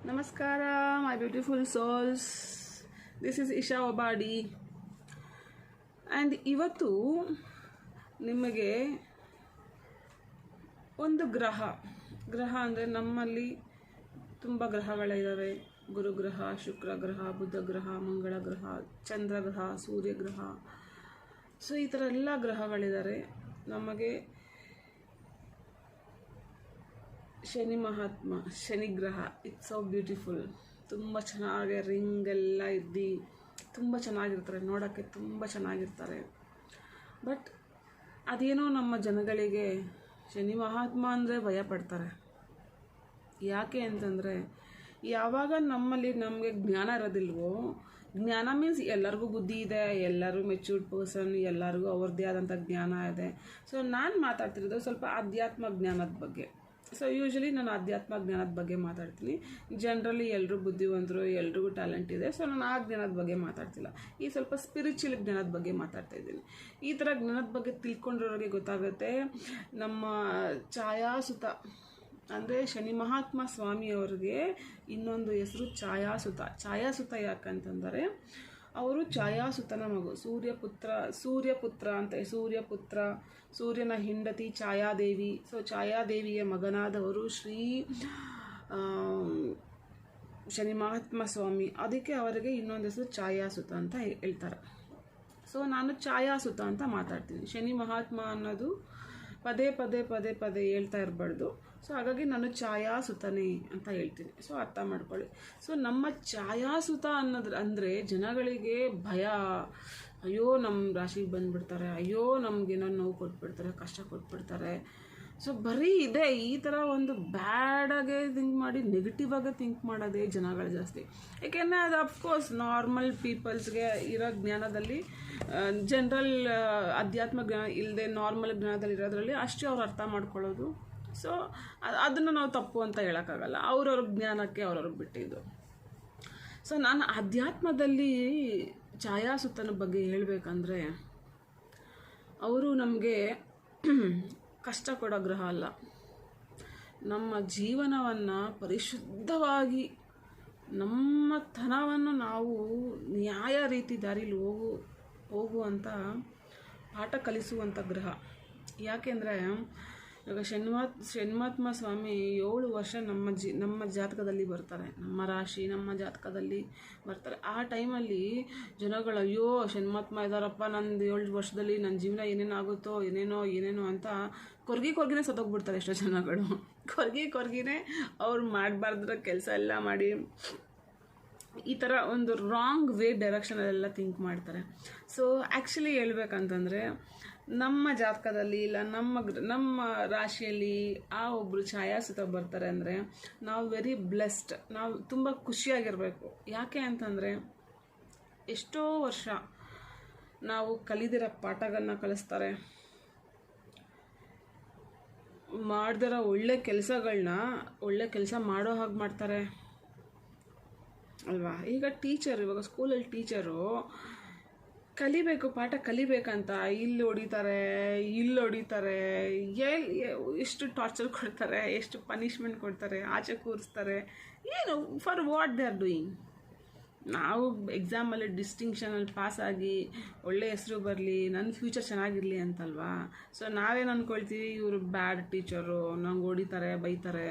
Namaskara, my beautiful souls. This is Isha Obadi. And ಇವತ್ತು ನಿಮಗೆ ಒಂದು ಗ್ರಹ ಅಂದರೆ ನಮ್ಮಲ್ಲಿ ತುಂಬ ಗ್ರಹಗಳಿದ್ದಾವೆ. ಗುರುಗ್ರಹ, ಶುಕ್ರ ಗ್ರಹ, ಬುಧ ಗ್ರಹ, ಮಂಗಳ ಗ್ರಹ, ಚಂದ್ರ ಗ್ರಹ, ಸೂರ್ಯ ಗ್ರಹ. ಸೊ ಈ ಥರ ಎಲ್ಲ ಗ್ರಹಗಳಿದ್ದಾರೆ. ನಮಗೆ ಶನಿ ಮಹಾತ್ಮ, ಶನಿ ಗ್ರಹ, ಇಟ್ಸ್ ಸೋ ಬ್ಯೂಟಿಫುಲ್. ತುಂಬ ಚೆನ್ನಾಗಿ ರಿಂಗೆಲ್ಲ ಇದ್ದು ತುಂಬ ಚೆನ್ನಾಗಿರ್ತಾರೆ, ನೋಡೋಕ್ಕೆ ತುಂಬ ಚೆನ್ನಾಗಿರ್ತಾರೆ. ಬಟ್ ಅದೇನೋ ನಮ್ಮ ಜನಗಳಿಗೆ ಶನಿ ಮಹಾತ್ಮ ಅಂದರೆ ಭಯ ಪಡ್ತಾರೆ. ಯಾಕೆ ಅಂತಂದರೆ ಯಾವಾಗ ನಮಗೆ ಜ್ಞಾನ ಇರೋದಿಲ್ವೋ, ಜ್ಞಾನ ಮೀನ್ಸ್ ಎಲ್ಲರಿಗೂ ಬುದ್ಧಿ ಇದೆ, ಎಲ್ಲರೂ ಮೆಚ್ಯೂರ್ಡ್ ಪರ್ಸನ್, ಎಲ್ಲರಿಗೂ ಅವ್ರದ್ದೇ ಆದಂಥ ಜ್ಞಾನ ಇದೆ. ಸೊ ನಾನು ಮಾತಾಡ್ತಿರೋದು ಸ್ವಲ್ಪ ಆಧ್ಯಾತ್ಮ ಜ್ಞಾನದ ಬಗ್ಗೆ. ಸೊ ಯೂಶ್ವಲಿ ನಾನು ಆಧ್ಯಾತ್ಮ ಜ್ಞಾನದ ಬಗ್ಗೆ ಮಾತಾಡ್ತೀನಿ. ಜನರಲಿ ಎಲ್ಲರೂ ಬುದ್ಧಿವಂತರು, ಎಲ್ರಿಗೂ ಟ್ಯಾಲೆಂಟ್ ಇದೆ. ಸೊ ನಾನು ಆ ಜ್ಞಾನದ ಬಗ್ಗೆ ಮಾತಾಡ್ತಿಲ್ಲ. ಈ ಸ್ವಲ್ಪ ಸ್ಪಿರಿಚುವಲ್ ಜ್ಞಾನದ ಬಗ್ಗೆ ಮಾತಾಡ್ತಾ ಇದ್ದೀನಿ. ಈ ಥರ ಜ್ಞಾನದ ಬಗ್ಗೆ ತಿಳ್ಕೊಂಡಿರೋರಿಗೆ ಗೊತ್ತಾಗುತ್ತೆ. ನಮ್ಮ ಛಾಯಾಸುತ ಅಂದರೆ ಶನಿ ಮಹಾತ್ಮ ಸ್ವಾಮಿಯವ್ರಿಗೆ ಇನ್ನೊಂದು ಹೆಸರು ಛಾಯಾಸುತ ಯಾಕಂತಂದರೆ ಅವರು ಛಾಯಾಸುತನ ಮಗು, ಸೂರ್ಯಪುತ್ರ ಅಂತ. ಸೂರ್ಯನ ಹೆಂಡತಿ ಛಾಯಾದೇವಿ. ಸೊ ಛಾಯಾದೇವಿಯ ಮಗನಾದವರು ಶ್ರೀ ಶನಿ ಮಹಾತ್ಮ ಸ್ವಾಮಿ. ಅದಕ್ಕೆ ಅವರಿಗೆ ಇನ್ನೊಂದು ಹೆಸರು ಛಾಯಾಸುತ ಅಂತ ಹೇಳ್ತಾರೆ. ಸೊ ನಾನು ಛಾಯಾಸುತ ಅಂತ ಮಾತಾಡ್ತೀನಿ. ಶನಿ ಮಹಾತ್ಮ ಅನ್ನೋದು ಪದೇ ಹೇಳ್ತಾ ಇರಬಾರ್ದು. ಸೊ ಹಾಗಾಗಿ ನಾನು ಛಾಯಾಸುತನೇ ಅಂತ ಹೇಳ್ತೀನಿ. ಸೊ ಅರ್ಥ ಮಾಡ್ಕೊಳ್ಳಿ. ಸೊ ನಮ್ಮ ಛಾಯಾಸುತ ಅಂದರೆ ಜನಗಳಿಗೆ ಭಯ. ಅಯ್ಯೋ ನಮ್ಮ ರಾಶಿಗೆ ಬಂದುಬಿಡ್ತಾರೆ, ಅಯ್ಯೋ ನಮಗೇನೋ ನೋವು ಕೊಟ್ಬಿಡ್ತಾರೆ, ಕಷ್ಟ ಕೊಟ್ಬಿಡ್ತಾರೆ. ಸೊ ಬರೀ ಇದೆ ಈ ಥರ ಒಂದು ಬ್ಯಾಡಾಗೆ ಥಿಂಕ್ ಮಾಡಿ, ನೆಗೆಟಿವ್ ಆಗಿ ಥಿಂಕ್ ಮಾಡೋದೇ ಜನಗಳು ಜಾಸ್ತಿ. ಏಕೆಂದರೆ ಅದು ಅಫ್ಕೋರ್ಸ್ ನಾರ್ಮಲ್ ಪೀಪಲ್ಸ್ಗೆ ಇರೋ ಜ್ಞಾನದಲ್ಲಿ, ಜನರಲ್ ಅಧ್ಯಾತ್ಮ ಜ್ಞಾನ ಇಲ್ಲದೆ ನಾರ್ಮಲ್ ಜ್ಞಾನದಲ್ಲಿ ಇರೋದ್ರಲ್ಲಿ ಅಷ್ಟೇ ಅವ್ರು ಅರ್ಥ ಮಾಡ್ಕೊಳ್ಳೋದು. ಸೊ ಅದನ್ನು ನಾವು ತಪ್ಪು ಅಂತ ಹೇಳೋಕ್ಕಾಗಲ್ಲ. ಅವ್ರವ್ರ ಜ್ಞಾನಕ್ಕೆ ಅವ್ರವ್ರಿಗೆ ಬಿಟ್ಟಿದ್ದು. ಸೊ ನಾನು ಅಧ್ಯಾತ್ಮದಲ್ಲಿ ಛಾಯಾಸುತನ ಬಗ್ಗೆ ಹೇಳಬೇಕಂದ್ರೆ, ಅವರು ನಮಗೆ ಕಷ್ಟ ಕೊಡೋ ಗ್ರಹ ಅಲ್ಲ. ನಮ್ಮ ಜೀವನವನ್ನು ಪರಿಶುದ್ಧವಾಗಿ, ನಮ್ಮ ತನವನ್ನು ನಾವು ನ್ಯಾಯ ರೀತಿ ದಾರಿಲಿ ಹೋಗುವಂಥ ಪಾಠ ಕಲಿಸುವಂಥ ಗ್ರಹ. ಯಾಕೆಂದರೆ ಇವಾಗ ಶನಿಮಹಾತ್ಮ ಸ್ವಾಮಿ 7 ವರ್ಷ ನಮ್ಮ ಜಾತಕದಲ್ಲಿ ಬರ್ತಾರೆ, ನಮ್ಮ ರಾಶಿ ನಮ್ಮ ಜಾತಕದಲ್ಲಿ ಬರ್ತಾರೆ. ಆ ಟೈಮಲ್ಲಿ ಜನಗಳು ಅಯ್ಯೋ ಶನಿಮಹಾತ್ಮ ಇದ್ದಾರಪ್ಪ, ನಂದು 7 ವರ್ಷದಲ್ಲಿ ನನ್ನ ಜೀವನ ಏನೇನಾಗುತ್ತೋ ಏನೇನೋ ಅಂತ ಕೊರ್ಗಿನೇ ಸತ್ತೋಗ್ಬಿಡ್ತಾರೆ ಎಷ್ಟೋ ಜನಗಳು. ಕೊರ್ಗಿನೇ ಅವ್ರು ಮಾಡಬಾರ್ದ್ರ ಕೆಲಸ ಎಲ್ಲ ಮಾಡಿ ಈ ಥರ ಒಂದು ರಾಂಗ್ ಡೈರೆಕ್ಷನಲ್ಲೆಲ್ಲ ಥಿಂಕ್ ಮಾಡ್ತಾರೆ. ಸೊ ಆ್ಯಕ್ಚುಲಿ ಹೇಳ್ಬೇಕಂತಂದರೆ ನಮ್ಮ ಜಾತಕದಲ್ಲಿ ಇಲ್ಲ ನಮ್ಮ ರಾಶಿಯಲ್ಲಿ ಆ ಒಬ್ಬರು ಛಾಯಾಸುತ ಬರ್ತಾರೆ ಅಂದರೆ ನಾವು ವೆರಿ ಬ್ಲೆಸ್ಡ್, ನಾವು ತುಂಬ ಖುಷಿಯಾಗಿರಬೇಕು. ಯಾಕೆ ಅಂತಂದರೆ ಎಷ್ಟೋ ವರ್ಷ ನಾವು ಕಲಿದಿರೋ ಪಾಠಗಳನ್ನ ಕಲಿಸ್ತಾರೆ, ಮಾಡ್ದಿರೋ ಒಳ್ಳೆ ಕೆಲಸ ಮಾಡೋ ಹಾಗೆ ಮಾಡ್ತಾರೆ ಅಲ್ವಾ. ಈಗ ಇವಾಗ ಸ್ಕೂಲಲ್ಲಿ ಟೀಚರು ಕಲಿಬೇಕು, ಪಾಠ ಕಲಿಬೇಕಂತ ಇಲ್ಲಿ ಹೊಡಿತಾರೆ, ಎಷ್ಟು ಟಾರ್ಚರ್ ಕೊಡ್ತಾರೆ, ಎಷ್ಟು ಪನಿಷ್ಮೆಂಟ್ ಕೊಡ್ತಾರೆ, ಆಚೆ ಕೂರಿಸ್ತಾರೆ. ಏನು for what they are doing? ನಾವು ಎಕ್ಸಾಮಲ್ಲಿ ಡಿಸ್ಟಿಂಕ್ಷನಲ್ಲಿ ಪಾಸಾಗಿ ಒಳ್ಳೆ ಹೆಸರು ಬರಲಿ, ನನ್ನ ಫ್ಯೂಚರ್ ಚೆನ್ನಾಗಿರಲಿ ಅಂತಲ್ವಾ. ಸೊ ನಾವೇನು ಅಂದ್ಕೊಳ್ತೀವಿ, ಇವರು ಬ್ಯಾಡ್ ಟೀಚರು, ನಂಗೆ ಹೊಡಿತಾರೆ, ಬೈತಾರೆ,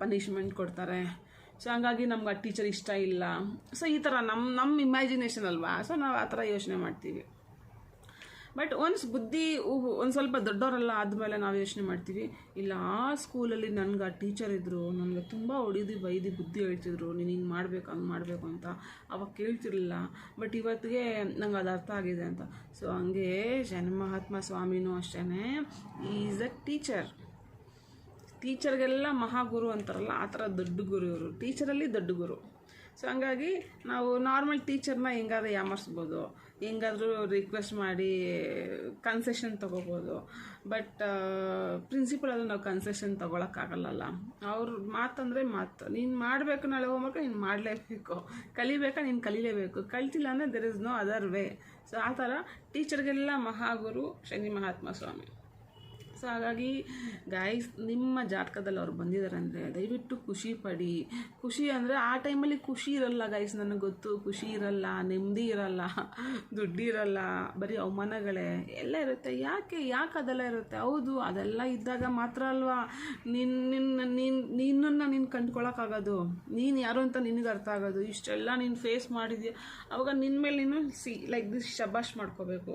ಪನಿಷ್ಮೆಂಟ್ ಕೊಡ್ತಾರೆ. ಸೊ ಹಂಗಾಗಿ ನಮ್ಗೆ ಆ ಟೀಚರ್ ಇಷ್ಟ ಇಲ್ಲ. ಸೊ ಈ ಥರ ನಮ್ಮ ಇಮ್ಯಾಜಿನೇಷನ್ ಅಲ್ವಾ. ಸೊ ನಾವು ಆ ಥರ ಯೋಚನೆ ಮಾಡ್ತೀವಿ. ಬಟ್ ಬುದ್ಧಿ ಒಂದು ಸ್ವಲ್ಪ ದೊಡ್ಡವರೆಲ್ಲ ಆದಮೇಲೆ ನಾವು ಯೋಚನೆ ಮಾಡ್ತೀವಿ, ಇಲ್ಲ ಆ ಸ್ಕೂಲಲ್ಲಿ ನನಗೆ ಆ ಟೀಚರ್ ಇದ್ದರು, ನನಗೆ ತುಂಬ ಬೈದು ಬುದ್ಧಿ ಹೇಳ್ತಿದ್ರು, ನೀನು ಹಿಂಗೆ ಮಾಡಬೇಕು ಹಂಗೆ ಮಾಡಬೇಕು ಅಂತ. ಅವಾಗ ಕೇಳ್ತಿರ್ಲಿಲ್ಲ, ಬಟ್ ಇವತ್ತಿಗೆ ನಂಗೆ ಅದು ಅರ್ಥ ಆಗಿದೆ ಅಂತ. ಸೊ ಹಂಗೆ ಶನಿ ಮಹಾತ್ಮ ಸ್ವಾಮಿನೂ ಅಷ್ಟೇ, ಈಸ್ ಅ ಟೀಚರ್ಗೆಲ್ಲ ಮಹಾಗುರು ಅಂತಾರಲ್ಲ, ಆ ಥರ ದೊಡ್ಡ ಗುರು ಇವರು, ಟೀಚರಲ್ಲಿ ದೊಡ್ಡ ಗುರು. ಸೊ ಹಂಗಾಗಿ ನಾವು ನಾರ್ಮಲ್ ಟೀಚರ್ನ ಹೆಂಗಾದ್ರೂ ಯಾಮರ್ಸ್ಬೋದು, ಹೆಂಗಾದರೂ ರಿಕ್ವೆಸ್ಟ್ ಮಾಡಿ ಕನ್ಸೆಷನ್ ತೊಗೋಬೋದು. ಬಟ್ ಪ್ರಿನ್ಸಿಪಲಲ್ಲಿ ನಾವು ಕನ್ಸೆಷನ್ ತೊಗೊಳಕ್ಕಾಗಲ್ಲ. ಅವ್ರ ಮಾತಂದರೆ ಮಾತು, ನೀನು ಮಾಡಬೇಕು, ನಾಳೆ ಹೋಗ್ಬೇಕು, ನೀನು ಮಾಡಲೇಬೇಕು, ಕಲಿಬೇಕಾ ನೀನು ಕಲಿಲೇಬೇಕು, ಕಲ್ತಿಲ್ಲ ಅಂದರೆ there is no other way. So ಆ ಥರ ಟೀಚರ್ಗೆಲ್ಲ ಮಹಾಗುರು ಶನಿ ಮಹಾತ್ಮ ಸ್ವಾಮಿ. ಸೊ ಸೊ ಹಾಗಾಗಿ ಗಾಯ್ಸ್, ನಿಮ್ಮ ಜಾತಕದಲ್ಲಿ ಅವ್ರು ಬಂದಿದ್ದಾರೆ ಅಂದರೆ ದಯವಿಟ್ಟು ಖುಷಿ ಪಡಿ. ಖುಷಿ ಅಂದರೆ ಆ ಟೈಮಲ್ಲಿ ಖುಷಿ ಇರಲ್ಲ ಗಾಯ್ಸ್, ನನಗೆ ಗೊತ್ತು. ಖುಷಿ ಇರಲ್ಲ, ನೆಮ್ಮದಿ ಇರಲ್ಲ, ದುಡ್ಡಿರಲ್ಲ, ಬರೀ ಅವಮಾನಗಳೇ ಎಲ್ಲ ಇರುತ್ತೆ. ಯಾಕೆ ಅದೆಲ್ಲ ಇರುತ್ತೆ? ಹೌದು, ಅದೆಲ್ಲ ಇದ್ದಾಗ ಮಾತ್ರ ಅಲ್ವಾ ನಿನ್ನನ್ನು ನೀನು ಕಂಡ್ಕೊಳಕ್ಕಾಗೋದು, ನೀನು ಯಾರು ಅಂತ ನಿನಗೆ ಅರ್ಥ ಆಗೋದು. ಇಷ್ಟೆಲ್ಲ ನೀನು ಫೇಸ್ ಮಾಡಿದ್ಯಾ, ಅವಾಗ ನಿನ್ನ ಮೇಲೆ ನೀನು ಲೈಕ್ ದಿಸ್ ಶಬಾಷ್ ಮಾಡ್ಕೋಬೇಕು.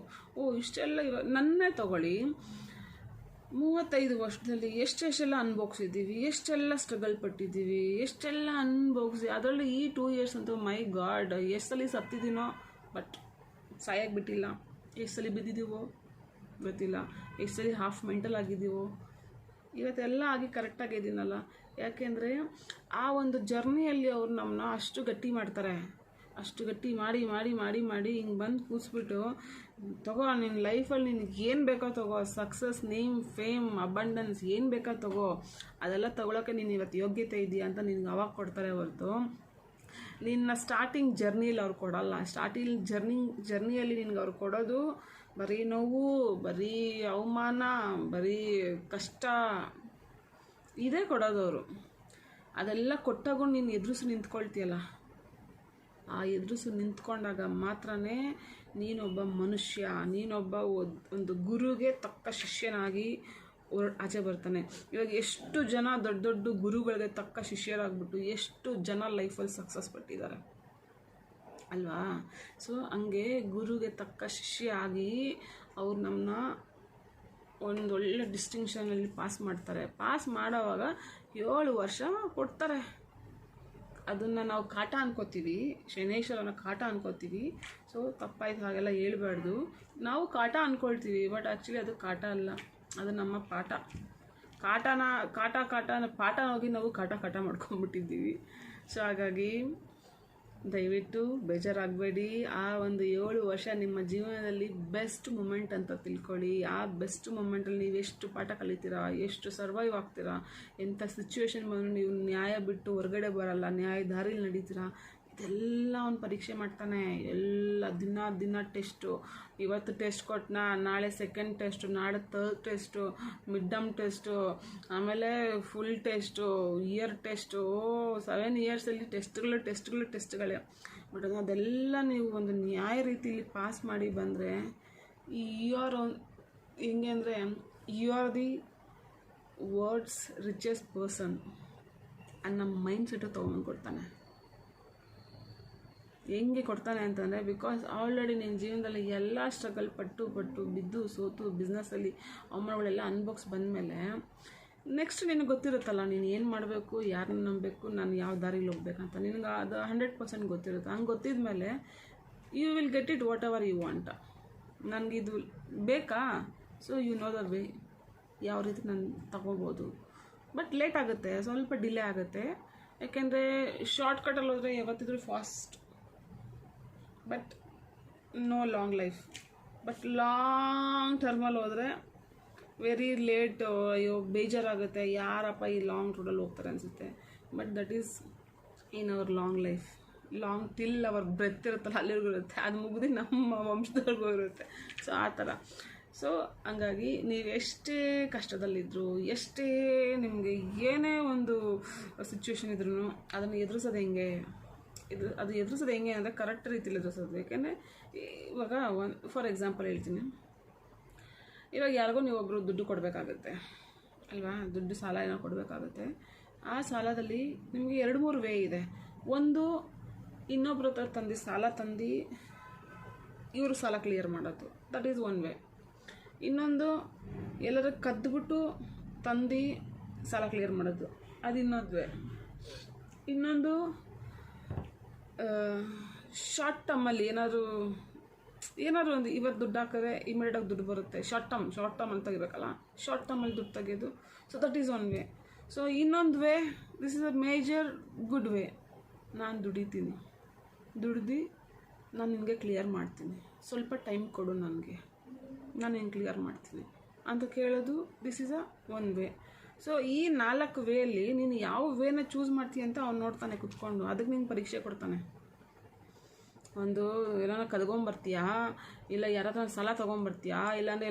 ಇಷ್ಟೆಲ್ಲ ನನ್ನೇ ತಗೊಳ್ಳಿ, 35 ವರ್ಷದಲ್ಲಿ ಎಷ್ಟೆಲ್ಲ ಅನ್ಭೋಗಿಸಿದ್ದೀವಿ, ಎಷ್ಟೆಲ್ಲ ಸ್ಟ್ರಗಲ್ ಪಟ್ಟಿದ್ದೀವಿ, ಎಷ್ಟೆಲ್ಲ ಅನ್ಭೋಗಿಸಿ. ಅದರಲ್ಲಿ ಈ 2 years ಅಂತೂ ಮೈ ಗಾಡ್, ಎಷ್ಟು ಸಲ ಸತ್ತಿದ್ದೀನೋ, ಬಟ್ ಸಾಯಕ್ಕೆ ಬಿಟ್ಟಿಲ್ಲ. ಎಷ್ಟು ಸಲ ಬಿದ್ದಿದ್ದೀವೋ ಗೊತ್ತಿಲ್ಲ, ಎಷ್ಟು ಸಲ ಹಾಫ್ ಮೆಂಟಲ್ ಆಗಿದ್ದೀವೋ. ಇವತ್ತೆಲ್ಲ ಆಗಿ ಕರೆಕ್ಟಾಗಿದ್ದೀನಲ್ಲ, ಯಾಕೆಂದರೆ ಆ ಒಂದು ಜರ್ನಿಯಲ್ಲಿ ಅವ್ರು ನಮ್ಮನ್ನ ಅಷ್ಟು ಗಟ್ಟಿ ಮಾಡ್ತಾರೆ. ಅಷ್ಟು ಗಟ್ಟಿ ಮಾಡಿ ಮಾಡಿ ಮಾಡಿ ಮಾಡಿ ಹಿಂಗೆ ಬಂದು ಕೂರಿಸ್ಬಿಟ್ಟು, ತಗೋ ನಿನ್ನ ಲೈಫಲ್ಲಿ ನಿನಗೆ ಏನು ಬೇಕೋ ತಗೋ, ಸಕ್ಸಸ್, ನೇಮ್, ಫೇಮ್, ಅಬಂಡೆನ್ಸ್ ಏನು ಬೇಕೋ ತಗೋ, ಅದೆಲ್ಲ ತಗೊಳಕ್ಕೆ ನೀನು ಇವತ್ತು ಯೋಗ್ಯತೆ ಇದೆಯಾ ಅಂತ ನಿನ್ಗೆ ಅವಾಗ ಕೊಡ್ತಾರೆ ಹೊರತು ನಿನ್ನ ಸ್ಟಾರ್ಟಿಂಗ್ ಜರ್ನಿಯಲ್ಲಿ ಅವ್ರು ಕೊಡಲ್ಲ. ಜರ್ನಿಯಲ್ಲಿ ನಿನ್ಗೆ ಅವ್ರು ಕೊಡೋದು ಬರೀ ನೋವು, ಬರೀ ಅವಮಾನ, ಬರೀ ಕಷ್ಟ, ಇದೇ ಕೊಡೋದವರು. ಅದೆಲ್ಲ ಕೊಟ್ಟಾಗೂ ನೀನು ಎದುರಿಸಿ ನಿಂತ್ಕೊಳ್ತೀಯಲ್ಲ, ಆ ಎದುರಿಸಿ ನಿಂತ್ಕೊಂಡಾಗ ಮಾತ್ರ ನೀನೊಬ್ಬ ಮನುಷ್ಯ, ನೀನೊಬ್ಬ ಒಂದು ಗುರುಗೆ ತಕ್ಕ ಶಿಷ್ಯನಾಗಿ ಆಚೆ ಬರ್ತಾನೆ. ಇವಾಗ ಎಷ್ಟು ಜನ ದೊಡ್ಡ ದೊಡ್ಡ ಗುರುಗಳಿಗೆ ತಕ್ಕ ಶಿಷ್ಯರಾಗ್ಬಿಟ್ಟು ಎಷ್ಟು ಜನ ಲೈಫಲ್ಲಿ ಸಕ್ಸಸ್ ಪಟ್ಟಿದ್ದಾರೆ ಅಲ್ವಾ? ಸೊ ಹಂಗೆ ಗುರುಗೆ ತಕ್ಕ ಶಿಷ್ಯ ಆಗಿ ಅವ್ರು ನಮ್ಮನ್ನ ಒಂದೊಳ್ಳೆ ಡಿಸ್ಟಿಂಕ್ಷನಲ್ಲಿ ಪಾಸ್ ಮಾಡ್ತಾರೆ. ಪಾಸ್ ಮಾಡೋವಾಗ 7 ವರ್ಷ ಕೊಡ್ತಾರೆ. ಅದನ್ನು ನಾವು ಕಾಟ ಅನ್ಕೋತೀವಿ, ಶನೇಶ್ವರನ ಕಾಟ ಅನ್ಕೋತೀವಿ. ಸೊ ತಪ್ಪಾಯ್ತು, ಹಾಗೆಲ್ಲ ಹೇಳ್ಬಾರ್ದು. ನಾವು ಕಾಟ ಅಂದ್ಕೊಳ್ತೀವಿ, ಬಟ್ ಆ್ಯಕ್ಚುಲಿ ಅದು ಕಾಟ ಅಲ್ಲ, ಅದು ನಮ್ಮ ಪಾಠ. ಪಾಠ ಹೋಗಿ ನಾವು ಕಾಟ ಮಾಡ್ಕೊಂಡ್ಬಿಟ್ಟಿದ್ದೀವಿ. ಸೊ ಹಾಗಾಗಿ ದಯವಿಟ್ಟು ಬೇಜಾರಾಗಬೇಡಿ. ಆ ಒಂದು 7 ವರ್ಷ ನಿಮ್ಮ ಜೀವನದಲ್ಲಿ ಬೆಸ್ಟ್ ಮೂಮೆಂಟ್ ಅಂತ ತಿಳ್ಕೊಳ್ಳಿ. ಆ ಬೆಸ್ಟ್ ಮೂಮೆಂಟಲ್ಲಿ ನೀವು ಎಷ್ಟು ಪಾಠ ಕಲಿತೀರಾ, ಎಷ್ಟು ಸರ್ವೈವ್ ಆಗ್ತೀರಾ, ಎಂಥ ಸಿಚುವೇಶನ್ ಬಂದರೂ ನೀವು ನ್ಯಾಯ ಬಿಟ್ಟು ಹೊರಗಡೆ ಬರಲ್ಲ, ನ್ಯಾಯ ದಾರಿಲಿ ನಡೀತೀರಾ, ಇದೆಲ್ಲ ಒಂದು ಪರೀಕ್ಷೆ ಮಾಡ್ತಾನೆ. ಎಲ್ಲ ದಿನ ಟೆಸ್ಟು. ಇವತ್ತು ಟೆಸ್ಟ್ ಕೊಟ್ಟನ, ನಾಳೆ ಸೆಕೆಂಡ್ ಟೆಸ್ಟು, ನಾಳೆ third test, mid term test, ಆಮೇಲೆ ಫುಲ್ ಟೆಸ್ಟು, ಇಯರ್ ಟೆಸ್ಟು. 7 ಇಯರ್ಸಲ್ಲಿ ಟೆಸ್ಟ್ಗಳೇ. ಬಟ್ ಅದೆಲ್ಲ ನೀವು ಒಂದು ನ್ಯಾಯ ರೀತಿಯಲ್ಲಿ ಪಾಸ್ ಮಾಡಿ ಬಂದರೆ ಹೆಂಗೆ ಅಂದರೆ you are the world's richest person ಅನ್ನೋ ಮೈಂಡ್ ಸೆಟ್ಟು ತೊಗೊಂಡು ಕೊಡ್ತಾನೆ. ಹೆಂಗೆ ಕೊಡ್ತಾನೆ ಅಂತಂದರೆ, ಬಿಕಾಸ್ ಆಲ್ರೆಡಿ ನಿನ್ನ ಜೀವನದಲ್ಲಿ ಎಲ್ಲ ಸ್ಟ್ರಗಲ್ ಪಟ್ಟು ಬಿದ್ದು ಸೋತು ಬಿಸ್ನೆಸ್ಸಲ್ಲಿ ಅವಮಾನಗಳೆಲ್ಲ ಅನ್ಬಾಕ್ಸ್ ಬಂದಮೇಲೆ ನೆಕ್ಸ್ಟ್ ನಿನಗೆ ಗೊತ್ತಿರುತ್ತಲ್ಲ, ನೀನು ಏನು ಮಾಡಬೇಕು, ಯಾರನ್ನ ನಂಬಬೇಕು, ನಾನು ಯಾವ ದಾರಿಲಿ ಹೋಗ್ಬೇಕಂತ ನಿನಗೆ ಅದು 100% ಗೊತ್ತಿರುತ್ತೆ. ಹಂಗೆ ಗೊತ್ತಿದ ಮೇಲೆ you will get it whatever you want. ನನಗಿದು ಬೇಕಾ, so you know the way, ಯಾವ ರೀತಿ ನಾನು ತಗೋಬೋದು. ಬಟ್ ಲೇಟ್ ಆಗುತ್ತೆ, ಸ್ವಲ್ಪ ಡಿಲೇ ಆಗುತ್ತೆ. ಯಾಕೆಂದರೆ ಶಾರ್ಟ್ಕಟಲ್ಲಿ ಹೋದರೆ ಯಾವತ್ತಿದ್ರೂ fast, but no long life. But long ಟರ್ಮಲ್ಲಿ ಹೋದರೆ ವೆರಿ ಲೇಟ್. ಅಯ್ಯೋ ಬೇಜಾರಾಗುತ್ತೆ, ಯಾರಪ್ಪ ಈ ಲಾಂಗ್ ರೂಟಲ್ಲಿ ಹೋಗ್ತಾರೆ ಅನಿಸುತ್ತೆ. But that is in our long life. Long till our breath ಇರುತ್ತಲ್ಲ, ಅಲ್ಲಿವರೆಗೂ ಇರುತ್ತೆ. ಅದು ಮುಗಿದು ನಮ್ಮ ವಂಶದವರೆಗೂ ಇರುತ್ತೆ. ಸೊ ಆ ಥರ. ಸೊ ಹಂಗಾಗಿ ನೀವು ಎಷ್ಟೇ ಕಷ್ಟದಲ್ಲಿದ್ದರೂ, ಎಷ್ಟೇ ನಿಮಗೆ ಏನೇ ಒಂದು ಸಿಚುವೇಶನ್ ಇದ್ರೂ ಅದನ್ನು ಎದುರಿಸೋದು ಹೆಂಗೆ ಅಂದರೆ ಕರೆಕ್ಟ್ ರೀತಿಯಲ್ಲಿ ಎದುರಿಸೋದು. ಯಾಕೆಂದರೆ ಇವಾಗ ಫಾರ್ ಎಕ್ಸಾಂಪಲ್ ಹೇಳ್ತೀನಿ, ಇವಾಗ ಯಾರಿಗೂ ನೀವೊಬ್ಬರು ದುಡ್ಡು ಕೊಡಬೇಕಾಗುತ್ತೆ ಅಲ್ವಾ, ದುಡ್ಡು ಸಾಲ ಏನೋ ಕೊಡಬೇಕಾಗುತ್ತೆ. ಆ ಸಾಲದಲ್ಲಿ ನಿಮಗೆ 2-3 ವೇ ಇದೆ. ಒಂದು, ಇನ್ನೊಬ್ಬರ ಹತ್ರ ತಂದು ಸಾಲ ತಂದು ಇವರು ಸಾಲ ಕ್ಲಿಯರ್ ಮಾಡೋದು, ದಟ್ ಈಸ್ ಒನ್ ವೇ. ಇನ್ನೊಂದು, ಎಲ್ಲರೂ ಕದ್ದುಬಿಟ್ಟು ತಂದು ಸಾಲ ಕ್ಲಿಯರ್ ಮಾಡೋದು, ಅದು ಇನ್ನೊಂದು ವೇ. ಇನ್ನೊಂದು, ಶಾರ್ಟ್ ಟರ್ಮಲ್ಲಿ ಏನಾದರೂ ಒಂದು ಇವತ್ತು ದುಡ್ಡು ಹಾಕಿದ್ರೆ ಇಮಿಡಿಯೇಟಾಗಿ ದುಡ್ಡು ಬರುತ್ತೆ. ಶಾರ್ಟ್ ಟರ್ಮ್ ಅಂತ ಇರಬೇಕಲ್ಲ, ಶಾರ್ಟ್ ಟರ್ಮಲ್ಲಿ ದುಡ್ಡು ತೆಗೆಯೋದು. So that is one way. So ಇನ್ನೊಂದು way, this is a major good way. ನಾನು ದುಡಿತೀನಿ, ದುಡ್ದು ನಾನು ನಿನಗೆ ಕ್ಲಿಯರ್ ಮಾಡ್ತೀನಿ, ಸ್ವಲ್ಪ ಟೈಮ್ ಕೊಡು ನನಗೆ, ನಾನು ನಿನ್ಗೆ ಕ್ಲಿಯರ್ ಮಾಡ್ತೀನಿ ಅಂತ ಕೇಳೋದು. This is a one way. So ಈ 4 ವೇಯಲ್ಲಿ ನೀನು ಯಾವ ವೇನ ಚೂಸ್ ಮಾಡ್ತೀಯ ಅಂತ ಅವ್ನು ನೋಡ್ತಾನೆ ಕುತ್ಕೊಂಡು, ಅದಕ್ಕೆ ನಿಂಗೆ ಪರೀಕ್ಷೆ ಕೊಡ್ತಾನೆ. ಒಂದು ಎಲ್ಲಾನ ಕದ್ಕೊಂಬರ್ತೀಯಾ, ಇಲ್ಲ ಯಾರ ಹತ್ರ ಸಾಲ ತೊಗೊಂಬರ್ತೀಯಾ, ಇಲ್ಲಾಂದರೆ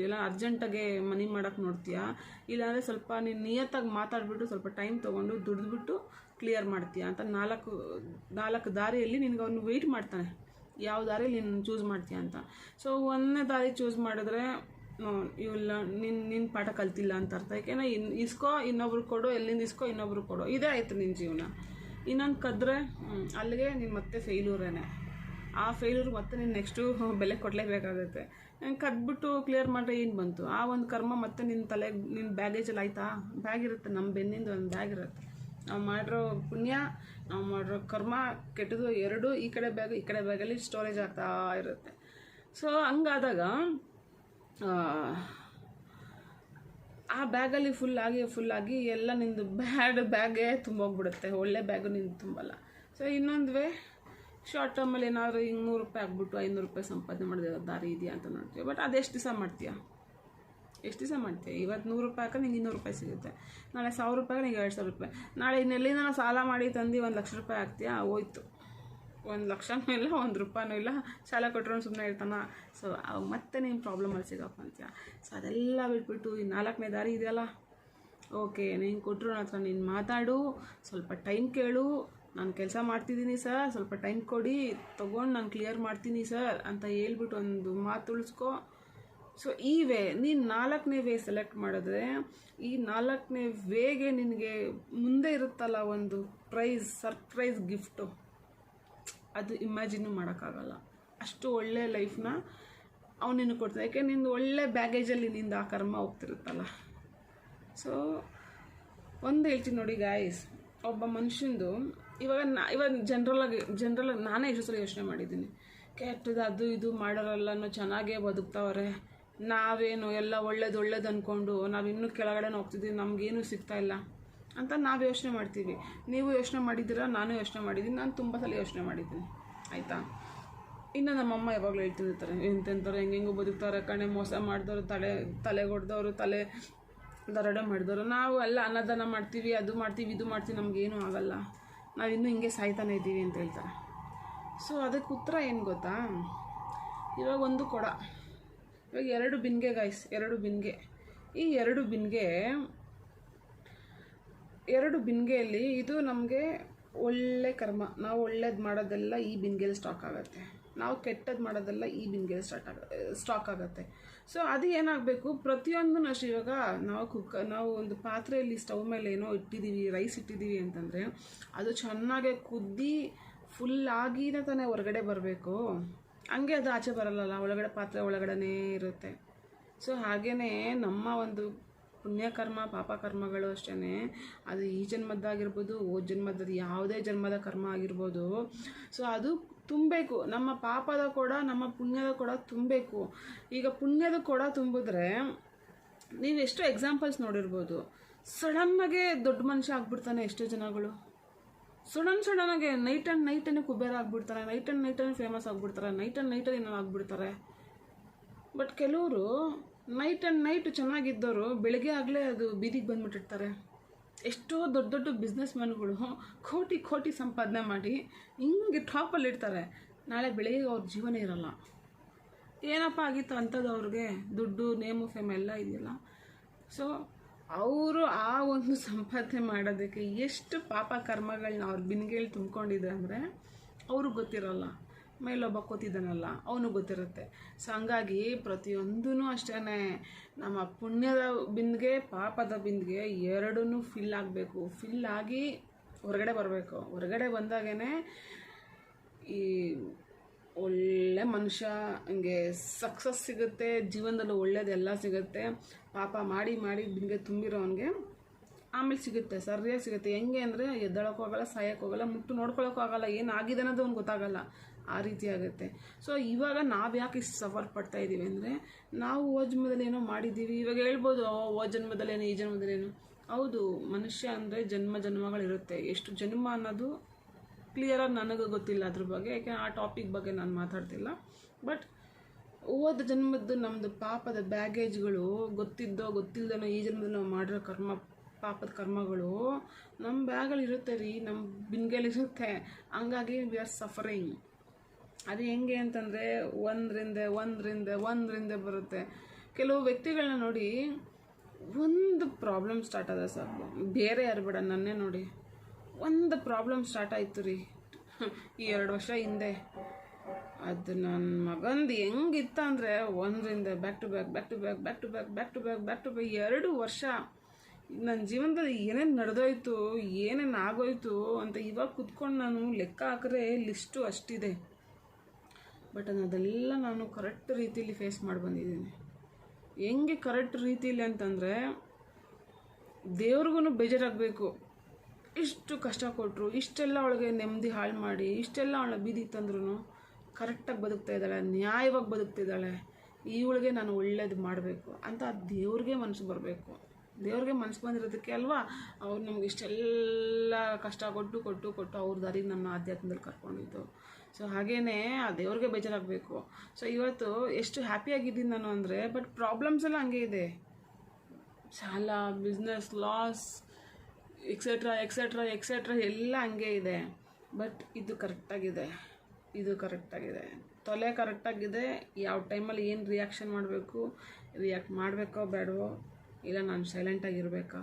ಎಲ್ಲ ಅರ್ಜೆಂಟಾಗೆ ಮನಿ ಮಾಡೋಕ್ಕೆ ನೋಡ್ತೀಯಾ, ಇಲ್ಲಾಂದರೆ ಸ್ವಲ್ಪ ನೀನು ನಿಯತ್ತಾಗಿ ಮಾತಾಡಿಬಿಟ್ಟು ಸ್ವಲ್ಪ ಟೈಮ್ ತೊಗೊಂಡು ದುಡಿದ್ಬಿಟ್ಟು ಕ್ಲಿಯರ್ ಮಾಡ್ತೀಯಾ ಅಂತ ನಾಲ್ಕು ದಾರಿಯಲ್ಲಿ ನಿನ್ಗೆ ಅವನು ವೆಯ್ಟ್ ಮಾಡ್ತಾನೆ, ಯಾವ ದಾರಿಯಲ್ಲಿ ನೀನು ಚೂಸ್ ಮಾಡ್ತೀಯ ಅಂತ. ಸೊ ಒಂದನೇ ದಾರಿ ಚೂಸ್ ಮಾಡಿದ್ರೆ ಇವೆಲ್ಲ ನಿನ್ನ ಪಾಠ ಕಲ್ತಿಲ್ಲ ಅಂತ ಅರ್ಥ. ಯಾಕೆಂದರೆ ಇಸ್ಕೋ ಇನ್ನೊಬ್ರು ಕೊಡು, ಎಲ್ಲಿಂದ ಇಸ್ಕೋ ಇನ್ನೊಬ್ರು ಕೊಡು, ಇದೇ ಆಯಿತು ನಿನ್ನ ಜೀವನ. ಇನ್ನೊಂದು ಕದ್ರೆ ಅಲ್ಲಿಗೆ ನೀನು ಮತ್ತೆ ಫೇಲ್ಯೂರೇನೆ. ಆ ಫೇಲ್ಯೂರ್ ಮತ್ತೆ ನೀನು ನೆಕ್ಸ್ಟು ಬೆಲೆ ಕೊಡಲೇಬೇಕಾಗುತ್ತೆ. ಕದ್ಬಿಟ್ಟು ಕ್ಲಿಯರ್ ಮಾಡಿದ್ರೆ ಏನು ಬಂತು? ಆ ಒಂದು ಕರ್ಮ ಮತ್ತೆ ನಿನ್ನ ಬ್ಯಾಗೇಜಲ್ಲಿ ಆಯಿತಾ? ಬ್ಯಾಗ್ ಇರುತ್ತೆ, ನಮ್ಮ ಬೆನ್ನಿಂದ ಒಂದು ಬ್ಯಾಗ್ ಇರುತ್ತೆ. ನಾವು ಮಾಡಿರೋ ಪುಣ್ಯ, ನಾವು ಮಾಡಿರೋ ಕರ್ಮ, ಕೆಟ್ಟದು ಎರಡೂ ಈ ಕಡೆ ಬ್ಯಾಗಲ್ಲಿ ಸ್ಟೋರೇಜ್ ಆಗ್ತಾ ಇರುತ್ತೆ. ಸೊ ಹಂಗಾದಾಗ ಆ ಬ್ಯಾಗಲ್ಲಿ ಫುಲ್ಲಾಗಿ ಎಲ್ಲ ನಿಂದು ಬ್ಯಾಗೇ ತುಂಬೋಗ್ಬಿಡುತ್ತೆ, ಒಳ್ಳೆ ಬ್ಯಾಗು ನಿಂದು ತುಂಬಲ್ಲ. ಸೊ ಇನ್ನೊಂದು ವೇ, ಶಾರ್ಟ್ ಟರ್ಮಲ್ಲಿ ಏನಾದರೂ ಹಿಂಗೆ 100 ರೂಪಾಯಿ ಆಗ್ಬಿಟ್ಟು 500 ರೂಪಾಯಿ ಸಂಪಾದನೆ ಮಾಡಿದ ದಾರಿ ಇದೆಯಾ ಅಂತ ನೋಡ್ತೀವಿ. ಬಟ್ ಅದು ಎಷ್ಟು ದಿವಸ ಮಾಡ್ತೀಯ? ಇವತ್ತು 100 ರೂಪಾಯಿ ಹಾಕಿ ನಿಂಗೆ 200 ರೂಪಾಯಿ ಸಿಗುತ್ತೆ, ನಾಳೆ 1000 ರೂಪಾಯಿಗೆ ನಿಂಗೆ 2000 ರೂಪಾಯಿ, ನಾಳೆ ಇನ್ನೆಲ್ಲಿಂದ ನಾನು ಸಾಲ ಮಾಡಿ ತಂದು 1 ಲಕ್ಷ ರೂಪಾಯಿ ಹಾಕ್ತೀಯಾ? ಹೋಯ್ತು. 1 ಲಕ್ಷನೂ ಇಲ್ಲ, 1 ರೂಪಾಯಿನೂ ಇಲ್ಲ, ಸಾಲ ಕೊಟ್ಟರು ಸುಮ್ಮನೆ ಇರ್ತಾನ. ಸೊ ಅವಾಗ ಮತ್ತೆ ನೀನು ಪ್ರಾಬ್ಲಮಲ್ಲಿ ಸಿಗಪ್ಪಂತೀಯ. ಸೊ ಅದೆಲ್ಲ ಬಿಟ್ಬಿಟ್ಟು ಈ 4ನೇ ದಾರಿ ಇದೆಯಲ್ಲ, ಓಕೆ ನೀನು ಕೊಟ್ಟರು ನನ್ನ ಹತ್ರ ನೀನು ಮಾತಾಡು, ಸ್ವಲ್ಪ ಟೈಮ್ ಕೇಳು, ನಾನು ಕೆಲಸ ಮಾಡ್ತಿದ್ದೀನಿ ಸರ್, ಸ್ವಲ್ಪ ಟೈಮ್ ಕೊಡಿ, ತೊಗೊಂಡು ನಾನು ಕ್ಲಿಯರ್ ಮಾಡ್ತೀನಿ ಸರ್ ಅಂತ ಹೇಳ್ಬಿಟ್ಟು ಒಂದು ಮಾತು ಉಳಿಸ್ಕೊ. ಸೊ ಈ ವೇ, ನೀನು 4ನೇ ವೇ ಸೆಲೆಕ್ಟ್ ಮಾಡಿದ್ರೆ, ಈ 4ನೇ ವೇಗೆ ನಿನಗೆ ಮುಂದೆ ಇರುತ್ತಲ್ಲ ಒಂದು ಸರ್ಪ್ರೈಸ್ ಗಿಫ್ಟು, ಅದು ಇಮ್ಯಾಜಿನ್ನು ಮಾಡೋಕ್ಕಾಗಲ್ಲ. ಅಷ್ಟು ಒಳ್ಳೆ ಲೈಫ್ನ ಅವ್ನು ನಿನಗೆ ಕೊಡ್ತಾನೆ. ಯಾಕೆ ನಿಂದು ಒಳ್ಳೆ ಬ್ಯಾಗೇಜಲ್ಲಿ ನಿಂದು ಆ ಕರ್ಮ ಹೋಗ್ತಿರುತ್ತಲ್ಲ. ಸೊ ಒಂದು ಹೇಳ್ತೀನಿ ನೋಡಿ ಗಾಯ್ಸ್, ಒಬ್ಬ ಮನುಷ್ಯಂದು ಇವಾಗ ಜನ್ರಲಾಗಿ ನಾನೇ ಎಷ್ಟು ಸಲ ಯೋಚನೆ ಮಾಡಿದ್ದೀನಿ, ಕೆಟ್ಟದ್ದು ಅದು ಇದು ಮಾಡೋರೆಲ್ಲನೂ ಚೆನ್ನಾಗೇ ಬದುಕ್ತಾವ್ರೆ, ನಾವೇನು ಎಲ್ಲ ಒಳ್ಳೇದು ಅಂದ್ಕೊಂಡು ನಾವು ಇನ್ನೂ ಕೆಳಗಡೆನೇ ಹೋಗ್ತಿದ್ದೀವಿ, ನಮಗೇನು ಸಿಗ್ತಾ ಇಲ್ಲ ಅಂತ ನಾವು ಯೋಚನೆ ಮಾಡ್ತೀವಿ. ನೀವು ಯೋಚನೆ ಮಾಡಿದ್ದೀರಾ, ನಾನು ಯೋಚನೆ ಮಾಡಿದ್ದೀನಿ, ನಾನು ತುಂಬ ಸಲ ಯೋಚನೆ ಮಾಡಿದ್ದೀನಿ, ಆಯಿತಾ. ಇನ್ನು ನಮ್ಮಮ್ಮ ಯಾವಾಗಲೂ ಹೇಳ್ತಿರ್ತಾರೆ, ಎಂತೆಂಥವ್ರು ಹೆಂಗೆಂಗೂ ಬದುಕ್ತಾರೆ ಕಣೆ, ಮೋಸ ಮಾಡಿದವರು, ತಲೆ ಹೊಡೆದವರು, ತಲೆ ದರೋಡೆ ಮಾಡಿದವರು, ನಾವು ಎಲ್ಲ ಅನ್ನದಾನ ಮಾಡ್ತೀವಿ, ಅದು ಮಾಡ್ತೀವಿ ಇದು ಮಾಡ್ತೀವಿ, ನಮಗೇನೂ ಆಗಲ್ಲ, ನಾವು ಇನ್ನೂ ಹಿಂಗೆ ಸಾಯ್ತಾನೆ ಇದ್ದೀವಿ ಅಂತ ಹೇಳ್ತಾರೆ. ಸೊ ಅದಕ್ಕೆ ಉತ್ತರ ಏನು ಗೊತ್ತಾ? ಇವಾಗ ಒಂದು ಕೊಡ, ಇವಾಗ 2 ಬಿನ್ಗೆ ಗಾಯ್ಸ್, 2 ಬಿನ್ಗೆ, ಈ 2 ಬಿನ್ಗೆಯಲ್ಲಿ ಇದು ನಮಗೆ ಒಳ್ಳೆ ಕರ್ಮ, ನಾವು ಒಳ್ಳೇದು ಮಾಡೋದೆಲ್ಲ ಈ ಬಿನ್ಗೆಯಲ್ಲಿ ಸ್ಟಾಕ್ ಆಗುತ್ತೆ, ನಾವು ಕೆಟ್ಟದ್ದು ಮಾಡೋದೆಲ್ಲ ಈ ಬಿನ್ಗೆಯಲ್ಲಿ ಸ್ಟಾಕ್ ಆಗುತ್ತೆ. ಸೊ ಅದು ಏನಾಗಬೇಕು, ಪ್ರತಿಯೊಂದೂ ಅಷ್ಟೇ. ಇವಾಗ ನಾವು ಒಂದು ಪಾತ್ರೆಯಲ್ಲಿ ಸ್ಟವ್ ಮೇಲೆ ಏನೋ ಇಟ್ಟಿದ್ದೀವಿ, ರೈಸ್ ಇಟ್ಟಿದ್ದೀವಿ ಅಂತಂದರೆ ಅದು ಚೆನ್ನಾಗೆ ಕುದ್ದಿ ಫುಲ್ಲಾಗಿನೇ ತಾನೇ ಹೊರಗಡೆ ಬರಬೇಕು, ಹಂಗೆ ಅದು ಆಚೆ ಬರಲ್ಲ, ಒಳಗಡೆ ಪಾತ್ರೆ ಒಳಗಡೆ ಇರುತ್ತೆ. ಸೊ ಹಾಗೆಯೇ ನಮ್ಮ ಒಂದು ಪುಣ್ಯಕರ್ಮ ಪಾಪಕರ್ಮಗಳು ಅಷ್ಟೇ, ಅದು ಈ ಜನ್ಮದ್ದಾಗಿರ್ಬೋದು, ಜನ್ಮದ ಯಾವುದೇ ಜನ್ಮದ ಕರ್ಮ ಆಗಿರ್ಬೋದು. ಸೊ ಅದು ತುಂಬಬೇಕು, ನಮ್ಮ ಪಾಪದ ಕೂಡ ನಮ್ಮ ಪುಣ್ಯದ ಕೂಡ ತುಂಬಬೇಕು. ಈಗ ಪುಣ್ಯದ ಕೂಡ ತುಂಬಿದ್ರೆ ನೀವು ಎಷ್ಟೋ ಎಕ್ಸಾಂಪಲ್ಸ್ ನೋಡಿರ್ಬೋದು, ಸಡನ್ನಾಗೆ ದೊಡ್ಡ ಮನುಷ್ಯ ಆಗ್ಬಿಡ್ತಾನೆ ಎಷ್ಟೋ ಜನಗಳು, ಸಡನ್ನಾಗೆ ನೈಟನ್ನೇ ಕುಬೇರ ಆಗ್ಬಿಡ್ತಾರೆ, ನೈಟನ್ನೇ ಫೇಮಸ್ ಆಗ್ಬಿಡ್ತಾರೆ, ನೈಟಲ್ಲಿ ಏನೋ ಆಗ್ಬಿಡ್ತಾರೆ. ಬಟ್ ಕೆಲವರು ನೈಟ್ ಚೆನ್ನಾಗಿದ್ದವರು ಬೆಳಗ್ಗೆ ಆಗಲೇ ಅದು ಬೀದಿಗೆ ಬಂದುಬಿಟ್ಟಿರ್ತಾರೆ. ಎಷ್ಟೋ ದೊಡ್ಡ ಬಿಸ್ನೆಸ್ ಮ್ಯಾನ್ಗಳು ಕೋಟಿ ಸಂಪಾದನೆ ಮಾಡಿ ಹಿಂಗೆ ಟಾಪಲ್ಲಿರ್ತಾರೆ, ನಾಳೆ ಬೆಳಗ್ಗೆ ಅವ್ರ ಜೀವನ ಇರಲ್ಲ. ಏನಪ್ಪ ಆಗಿತ್ತು ಅಂಥದ್ದು ಅವ್ರಿಗೆ? ದುಡ್ಡು, ನೇಮು, ಫೇಮ್ ಎಲ್ಲ ಇದೆಯಲ್ಲ. ಸೊ ಅವರು ಆ ಒಂದು ಸಂಪಾದನೆ ಮಾಡೋದಕ್ಕೆ ಎಷ್ಟು ಪಾಪ ಕರ್ಮಗಳನ್ನ ಅವ್ರ ಬಿನ್ಗೇಳಿ ತುಂಬ್ಕೊಂಡಿದ್ದಾರೆ ಅಂದರೆ ಅವ್ರಿಗೆ ಗೊತ್ತಿರೋಲ್ಲ, ಮೇಲೊಬ್ಬ ಕೂತಿದ್ದಾನಲ್ಲ ಅವನು ಗೊತ್ತಿರುತ್ತೆ. ಸೊ ಹಂಗಾಗಿ ಪ್ರತಿಯೊಂದೂ ಅಷ್ಟೇ, ನಮ್ಮ ಪುಣ್ಯದ ಬಿಂದಿಗೆ ಪಾಪದ ಬಿಂದಿಗೆ ಎರಡೂ ಫಿಲ್ ಆಗಬೇಕು, ಫಿಲ್ ಆಗಿ ಹೊರಗಡೆ ಬರಬೇಕು. ಹೊರಗಡೆ ಬಂದಾಗೇ ಈ ಒಳ್ಳೆ ಮನುಷ್ಯ ಹಂಗೆ ಸಕ್ಸಸ್ ಸಿಗುತ್ತೆ, ಜೀವನದಲ್ಲಿ ಒಳ್ಳೇದೆಲ್ಲ ಸಿಗುತ್ತೆ. ಪಾಪ ಮಾಡಿ ಬಿಂದಿಗೆ ತುಂಬಿರೋನಿಗೆ ಆಮೇಲೆ ಸಿಗುತ್ತೆ, ಸರಿಯಾಗಿ ಸಿಗುತ್ತೆ. ಹೆಂಗೆ ಅಂದರೆ ಎದ್ದಳಕ್ಕೋಗಲ್ಲ, ಸಾಯೋಕ್ಕೋಗಲ್ಲ, ಮುಟ್ಟು ನೋಡ್ಕೊಳ್ಳೋಕ್ಕಾಗಲ್ಲ, ಏನಾಗಿದೆ ಅನ್ನೋದು ಅವ್ನಿಗೆ ಗೊತ್ತಾಗಲ್ಲ, ಆ ರೀತಿ ಆಗುತ್ತೆ. ಸೊ ಇವಾಗ ನಾವು ಯಾಕೆ ಇಷ್ಟು ಸಫರ್ ಪಡ್ತಾ ಇದ್ದೀವಿ ಅಂದರೆ, ನಾವು ಜನ್ಮದಲ್ಲಿ ಏನೋ ಮಾಡಿದ್ದೀವಿ. ಇವಾಗ ಹೇಳ್ಬೋದು ಜನ್ಮದಲ್ಲೇನು ಈ ಜನ್ಮದಲ್ಲೇನು. ಹೌದು, ಮನುಷ್ಯ ಅಂದರೆ ಜನ್ಮಗಳಿರುತ್ತೆ. ಎಷ್ಟು ಜನ್ಮ ಅನ್ನೋದು ಕ್ಲಿಯರಾಗಿ ನನಗೂ ಗೊತ್ತಿಲ್ಲ ಅದ್ರ ಬಗ್ಗೆ, ಯಾಕೆ ಆ ಟಾಪಿಕ್ ಬಗ್ಗೆ ನಾನು ಮಾತಾಡ್ತಿಲ್ಲ. ಬಟ್ ಜನ್ಮದ್ದು ನಮ್ಮದು ಪಾಪದ ಬ್ಯಾಗೇಜ್ಗಳು ಗೊತ್ತಿಲ್ಲದೇನೋ ಈ ಜನ್ಮದಲ್ಲಿ ನಾವು ಮಾಡಿರೋ ಪಾಪದ ಕರ್ಮಗಳು ನಮ್ಮ ಬ್ಯಾಗಲ್ಲಿ ಇರುತ್ತೆ ರೀ, ನಮ್ಮ ಬಿನ್ಗೇಲಿರುತ್ತೆ. ಹಂಗಾಗಿ ವಿ ಆರ್ ಸಫರಿಂಗ್. ಅದು ಹೆಂಗೆ ಅಂತಂದರೆ ಒಂದರಿಂದ ಬರುತ್ತೆ. ಕೆಲವು ವ್ಯಕ್ತಿಗಳನ್ನ ನೋಡಿ, ಒಂದು ಪ್ರಾಬ್ಲಮ್ ಸ್ಟಾರ್ಟ್ ಆದ ಸಾಕು, ಬೇರೆ ಯಾರು ಬೇಡ, ನನ್ನೇ ನೋಡಿ, ಒಂದು ಪ್ರಾಬ್ಲಮ್ ಸ್ಟಾರ್ಟ್ ಆಯಿತು ರೀ ಈ 2 ವರ್ಷ ಹಿಂದೆ. ಅದು ನನ್ನ ಮಗಂದು ಹೆಂಗಿತ್ತ ಅಂದರೆ, ಒಂದರಿಂದ ಬ್ಯಾಕ್ ಟು ಬ್ಯಾಕ್ 2 ವರ್ಷ ನನ್ನ ಜೀವನದಲ್ಲಿ ಏನೇನು ನಡೆದೋಯ್ತು, ಏನೇನು ಆಗೋಯ್ತು ಅಂತ ಇವಾಗ ಕುತ್ಕೊಂಡು ನಾನು ಲೆಕ್ಕ ಹಾಕಿದ್ರೆ ಲಿಸ್ಟು ಅಷ್ಟಿದೆ. ಬಟ್ ಅದೆಲ್ಲ ನಾನು ಕರೆಕ್ಟ್ ರೀತಿಯಲ್ಲಿ ಫೇಸ್ ಮಾಡಿ ಬಂದಿದ್ದೀನಿ. ಹೆಂಗೆ ಕರೆಕ್ಟ್ ರೀತಿಯಲ್ಲಿ ಅಂತಂದರೆ, ದೇವ್ರಿಗೂ ಬೇಜಾರಾಗಬೇಕು, ಇಷ್ಟು ಕಷ್ಟ ಕೊಟ್ಟರು, ಇಷ್ಟೆಲ್ಲ ಅವಳಿಗೆ ನೆಮ್ಮದಿ ಹಾಳು ಮಾಡಿ, ಇಷ್ಟೆಲ್ಲ ಅವಳ ಬೀದಿಗೆ ತಂದ್ರೂ ಕರೆಕ್ಟಾಗಿ ಬದುಕ್ತಾ ಇದ್ದಾಳೆ, ನ್ಯಾಯವಾಗಿ ಬದುಕ್ತಿದ್ದಾಳೆ, ಇವಳಿಗೆ ನಾನು ಒಳ್ಳೇದು ಮಾಡಬೇಕು ಅಂತ ದೇವ್ರಿಗೆ ಮನಸ್ಸು ಬರಬೇಕು. ದೇವ್ರಿಗೆ ಮನಸ್ಸು ಬಂದಿರೋದಕ್ಕೆ ಅಲ್ವಾ ಅವ್ರು ನಮ್ಗೆ ಇಷ್ಟೆಲ್ಲ ಕಷ್ಟ ಕೊಟ್ಟು ಅವ್ರ ದಾರಿಗೆ ನಮ್ಮ ಆಧ್ಯಾತ್ಮದಲ್ಲಿ ಕರ್ಕೊಂಡಿದ್ದು. ಸೊ ಹಾಗೇ ಆ ದೇವ್ರಿಗೆ ಬೇಜಾರಾಗಬೇಕು. ಸೊ ಇವತ್ತು ಎಷ್ಟು ಹ್ಯಾಪಿಯಾಗಿದ್ದೀನಿ ನಾನು ಅಂದರೆ, ಬಟ್ ಪ್ರಾಬ್ಲಮ್ಸ್ ಎಲ್ಲ ಹಂಗೆ ಇದೆ. ಸಾಲ, ಬಿಸ್ನೆಸ್ ಲಾಸ್, ಎಕ್ಸೆಟ್ರಾ ಎಲ್ಲ ಹಂಗೆ ಇದೆ. ಬಟ್ ಇದು ಕರೆಕ್ಟಾಗಿದೆ, ತೊಲೆ ಕರೆಕ್ಟಾಗಿದೆ. ಯಾವ ಟೈಮಲ್ಲಿ ಏನು ರಿಯಾಕ್ಷನ್ ಮಾಡಬೇಕು, ರಿಯಾಕ್ಟ್ ಮಾಡಬೇಕೋ ಬೇಡವೋ, ಇಲ್ಲ ನಾನು ಸೈಲೆಂಟಾಗಿರಬೇಕಾ.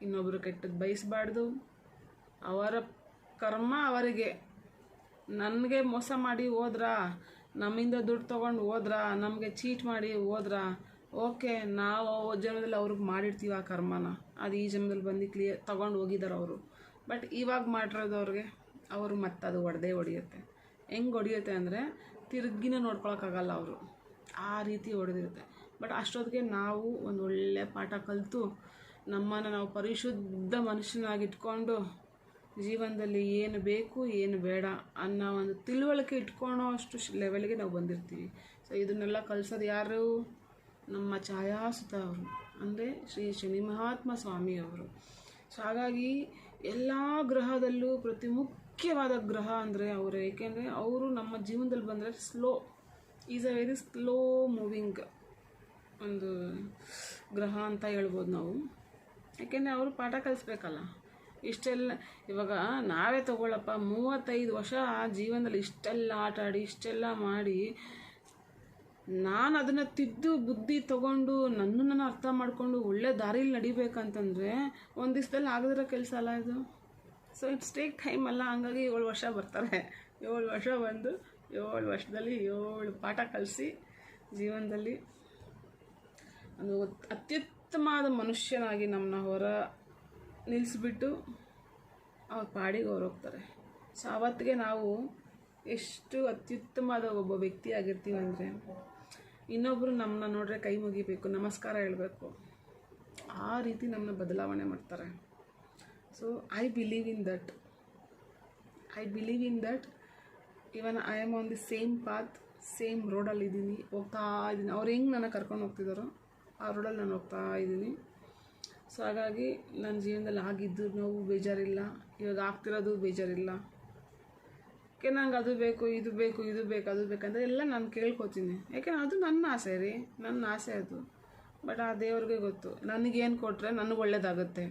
ಇನ್ನೊಬ್ಬರು ಕೆಟ್ಟದ್ದು ಬಯಸಬಾರ್ದು. ಅವರ ಕರ್ಮ ಅವರಿಗೆ. ನನಗೆ ಮೋಸ ಮಾಡಿ ಹೋದ್ರಾ, ನಮ್ಮಿಂದ ದುಡ್ಡು ತೊಗೊಂಡು ಹೋದ್ರಾ, ನಮಗೆ ಚೀಟ್ ಮಾಡಿ ಹೋದ್ರಾ, ಓಕೆ, ನಾವು ಜನ್ಮದಲ್ಲಿ ಅವ್ರಿಗೆ ಮಾಡಿರ್ತೀವಿ ಆ ಕರ್ಮನ, ಅದು ಈ ಜನ್ಮದಲ್ಲಿ ಬಂದು ತೊಗೊಂಡು ಹೋಗಿದ್ದಾರೆ ಅವರು. ಬಟ್ ಇವಾಗ ಮಾಡಿರೋದು ಅವರು ಮತ್ತೆ ಅದು ಹೊಡೆಯುತ್ತೆ. ಹೆಂಗೆ ಹೊಡೆಯುತ್ತೆ ಅಂದರೆ, ತಿರುಗಿನ ನೋಡ್ಕೊಳಕ್ಕಾಗಲ್ಲ ಅವರು, ಆ ರೀತಿ ಹೊಡೆದಿರುತ್ತೆ. ಬಟ್ ಅಷ್ಟೊತ್ತಿಗೆ ನಾವು ಒಂದು ಒಳ್ಳೆಯ ಪಾಠ ಕಲಿತು ನಮ್ಮನ್ನು ನಾವು ಪರಿಶುದ್ಧ ಮನುಷ್ಯನಾಗಿಟ್ಕೊಂಡು ಜೀವನದಲ್ಲಿ ಏನು ಬೇಕು ಏನು ಬೇಡ ಅನ್ನೋ ಒಂದು ತಿಳುವಳಿಕೆ ಇಟ್ಕೊಳ್ಳೋ ಅಷ್ಟು ಲೆವೆಲ್ಗೆ ನಾವು ಬಂದಿರ್ತೀವಿ. ಸೊ ಇದನ್ನೆಲ್ಲ ಕಲಿಸೋದು ಯಾರು? ನಮ್ಮ ಛಾಯಾಸುತ ಅವರು, ಅಂದರೆ ಶ್ರೀ ಶನಿ ಮಹಾತ್ಮ ಸ್ವಾಮಿಯವರು. ಸೊ ಹಾಗಾಗಿ ಎಲ್ಲ ಗ್ರಹದಲ್ಲೂ ಪ್ರತಿ ಮುಖ್ಯವಾದ ಗ್ರಹ ಅಂದರೆ ಅವರೇ. ಏಕೆಂದರೆ ಅವರು ನಮ್ಮ ಜೀವನದಲ್ಲಿ ಬಂದರೆ is a very slow moving ಒಂದು ಗ್ರಹ ಅಂತ ಹೇಳ್ಬೋದು ನಾವು. ಯಾಕೆಂದರೆ ಅವರು ಪಾಠ ಕಲಿಸ್ಬೇಕಲ್ಲ. ಇಷ್ಟೆಲ್ಲ ಇವಾಗ ನಾವೇ ತಗೊಳ್ಳಪ್ಪ, 35 ವರ್ಷ ಜೀವನದಲ್ಲಿ ಇಷ್ಟೆಲ್ಲ ಆಟ ಆಡಿ ಇಷ್ಟೆಲ್ಲ ಮಾಡಿ, ನಾನು ಅದನ್ನು ತಿದ್ದು ಬುದ್ಧಿ ತೊಗೊಂಡು ನನ್ನನ್ನು ಅರ್ಥ ಮಾಡಿಕೊಂಡು ಒಳ್ಳೆ ದಾರಿಲಿ ನಡಿಬೇಕಂತಂದರೆ ಒಂದು ದಿವಸದಲ್ಲಿ ಆಗದಿರೋ ಕೆಲಸ ಅಲ್ಲ ಇದು. ಸೊ ಇಟ್ಸ್ ಟೇಕ್ ಟೈಮ್ ಅಲ್ಲ. ಹಂಗಾಗಿ 7 ವರ್ಷ ಬರ್ತಾರೆ. 7 ವರ್ಷ ಬಂದು 7 ವರ್ಷದಲ್ಲಿ 7 ಪಾಠ ಕಲಿಸಿ ಜೀವನದಲ್ಲಿ ಒಂದು ಅತ್ಯುತ್ತಮವಾದ ಮನುಷ್ಯನಾಗಿ ನಮ್ಮನ್ನ ಹೊರ ನಿಲ್ಲಿಸ್ಬಿಟ್ಟು ಅವ್ರ ಪಾಡಿಗೆ ಅವ್ರು ಹೋಗ್ತಾರೆ. ಸೊ ಆವತ್ತಿಗೆ ನಾವು ಎಷ್ಟು ಅತ್ಯುತ್ತಮವಾದ ಒಬ್ಬ ವ್ಯಕ್ತಿ ಆಗಿರ್ತೀವಿ ಅಂದರೆ, ಇನ್ನೊಬ್ಬರು ನಮ್ಮನ್ನ ನೋಡ್ರೆ ಕೈ ಮುಗಿಬೇಕು, ನಮಸ್ಕಾರ ಹೇಳಬೇಕು, ಆ ರೀತಿ ನಮ್ಮನ್ನ ಬದಲಾವಣೆ ಮಾಡ್ತಾರೆ. So I believe in that even I am on the same path, same ರೋಡಲ್ಲಿ ಹೋಗ್ತಾ ಇದ್ದೀನಿ. ಅವ್ರು ಹೆಂಗೆ ನನ್ನ ಕರ್ಕೊಂಡು ಹೋಗ್ತಿದ್ದಾರೋ ಆ ರೋಡಲ್ಲಿ ನಾನು ಹೋಗ್ತಾ ಇದ್ದೀನಿ. ಸೊ ಹಾಗಾಗಿ ನನ್ನ ಜೀವನದಲ್ಲಿ ಆಗಿದ್ದು ನೋವು ಬೇಜಾರಿಲ್ಲ, ಇವಾಗ ಆಗ್ತಿರೋದು ಬೇಜಾರಿಲ್ಲ. ಯಾಕೆ ನಂಗೆ ಅದು ಬೇಕು ಅದು ಬೇಕಂದರೆ ಎಲ್ಲ ನಾನು ಕೇಳ್ಕೊತೀನಿ. ಯಾಕೆಂದ್ರೆ ಅದು ನನ್ನ ಆಸೆ ರೀ, ನನ್ನ ಆಸೆ ಅದು. ಬಟ್ ಆ ದೇವ್ರಿಗೆ ಗೊತ್ತು ನನಗೇನು ಕೊಟ್ಟರೆ ನನಗೆ ಒಳ್ಳೇದಾಗುತ್ತೆ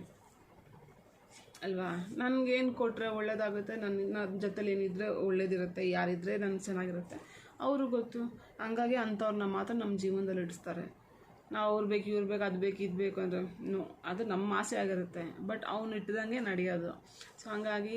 ಅಲ್ವಾ. ನನಗೇನು ಕೊಟ್ಟರೆ ಒಳ್ಳೇದಾಗುತ್ತೆ, ನನ್ನ ಜೊತೆಲಿ ಏನಿದ್ರೆ ಒಳ್ಳೇದಿರುತ್ತೆ, ಯಾರಿದ್ರೆ ನನಗೆ ಚೆನ್ನಾಗಿರುತ್ತೆ ಅವ್ರಿಗೆ ಗೊತ್ತು. ಹಂಗಾಗಿ ಅಂಥವ್ರನ್ನ ಮಾತ್ರ ನಮ್ಮ ಜೀವನದಲ್ಲಿ ಇಡಿಸ್ತಾರೆ. ನಾವು ಅವ್ರು ಬೇಕು ಇವ್ರು ಬೇಕು ಅದು ಬೇಕು ಇದು ಬೇಕು ಅಂದರೆ ಅದು ನಮ್ಮ ಆಸೆ ಆಗಿರುತ್ತೆ. ಬಟ್ ಅವ್ನು ಇಟ್ಟಿದಂಗೆ ನಡೆಯೋದು. ಸೊ ಹಾಗಾಗಿ